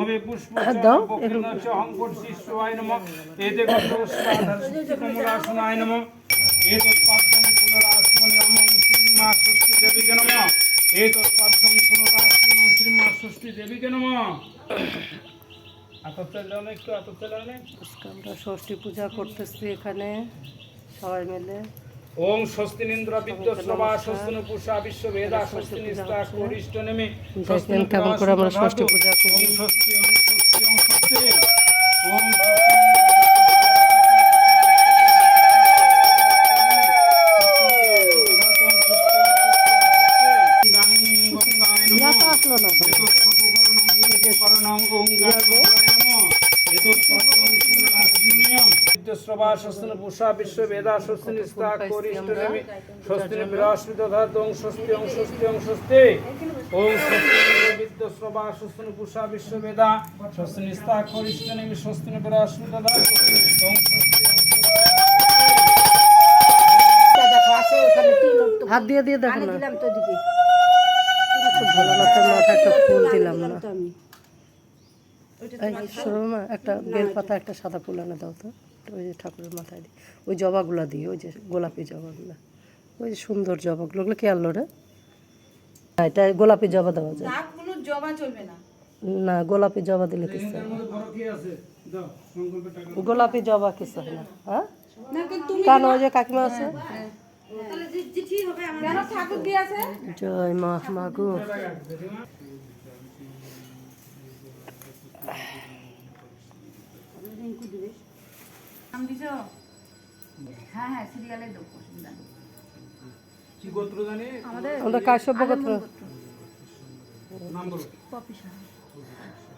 হবে পুষ্পচরণ বক্ষিণচ অঙ্কুর শিষ্যায় নমঃ এতে গন্ধস্বাধার কমলাসনায় নমঃ এতৎপাদ্যং পুনরাসমনিরামং শ্রীমা ষষ্ঠী দেবীকে নমঃ এতৎপাদ্যং পুনরাসমনিরামং শ্রীমা ষষ্ঠী দেবীকে নমঃ। আতপ চাইলে একটু আতপ চাইলে আজকে আমরা ষষ্ঠী পূজা করতেছি এখানে সবাই মিলে। ওং স্বস্তিনিন্দ্র বিদ্যস্রবা স্বস্তিন পুষা বিশ্ববেদা স্বস্তিনিস্তা করিষ্ঠ নেমে দেখেন কেমন করে আমরা ষষ্ঠী পূজা করি। ওং স্বস্তি ওং স্বস্তি ওং স্বস্তি ওং আসলো না শ্রবা স্বস্তিন পুষা বিশ্ববেদা স্বস্তিনিস্তা করিষ্ঠ নেমে স্বস্তিন বৃহস্পতি ওং স্বস্তি ওং স্বস্তি ওং স্বস্তি ওং স্বস্তি বিদ্যশ্রবা স্বস্তিন পুষা বিশ্ববেদা স্বস্তিনিস্তা করিষ্ঠ নেমে স্বস্তিন বৃহস্পতি ওং স্বস্তি ওং স্বস্তি। হাত দিয়ে দিয়ে দেখো না ভালো না, তোর মাথায় একটা ফুল দিলাম না। মা একটা বেল পাতা একটা সাদা ফুল এনে দাও তো, ওই যে ঠাকুরের মাথায় দিই, ওই জবাগুলা দিই, ওই যে গোলাপি জবাগুলা, ওই যে সুন্দর জবাগুলো, ওগুলো কি আনলো রে? এটা গোলাপি জবা দেওয়া যায় না, গোলাপি জবা দিলে কিছু গোলাপি জবা কিছু হয় না। হ্যাঁ কেন? ওই যে কাকিমা আছে, জয় মা মাগো। আমাদের কাশ্যপ গোত্র।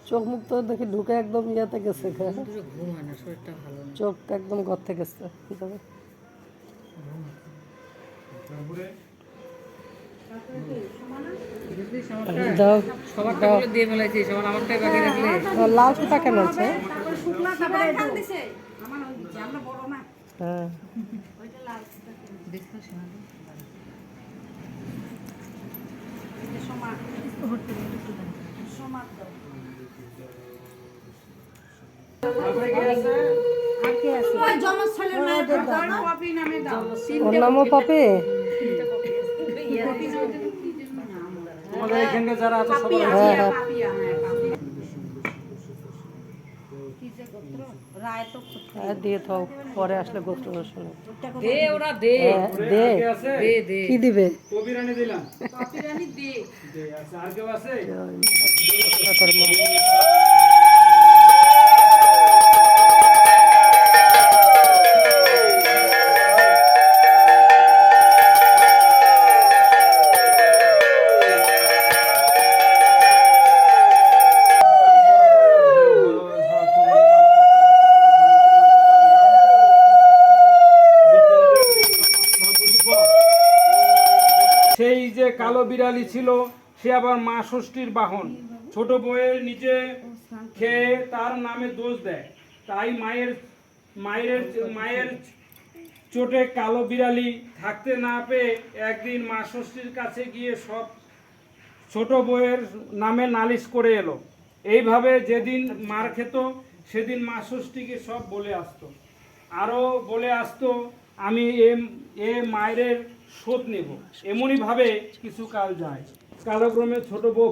চোখ মুখ তো দেখি ঢুকে একদম ইয়াতে গেছে, চোখ একদম গর্তে গেছে। লাল সুতা কেন আছে? হ্যাঁ ওর নামও পপি। যারা আছে দিয়ে থাও, পরে আসলে গোত্র শুনে কি দিবে। সেই যে কালো বিড়ালি ছিল, সে আবার মা ষষ্ঠীর বাহন। ছোট বউয়ের নিচে খেয়ে তার নামে দোষ দেয়, তাই মায়ের চোটে কালো বিড়ালি থাকতে না পেয়ে একদিন মা ষষ্ঠীর কাছে গিয়ে সব ছোট বউয়ের নামে নালিশ করে এলো। এইভাবে যেদিন মার খেত সেদিন মা ষষ্ঠীকে সব বলে আসতো, আরও বলে আসতো আমি এ মায়ের শোধ নেব। এমনই ভাবে কিছু কাল যায়। কালক্রমে ছোট বউ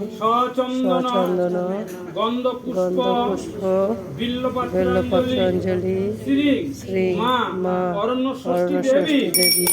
সচন্দন গন্ধ পুষ্প বিল্লপত্রাঞ্জলি শ্রী মা অরণ্য ষষ্ঠী দেবী।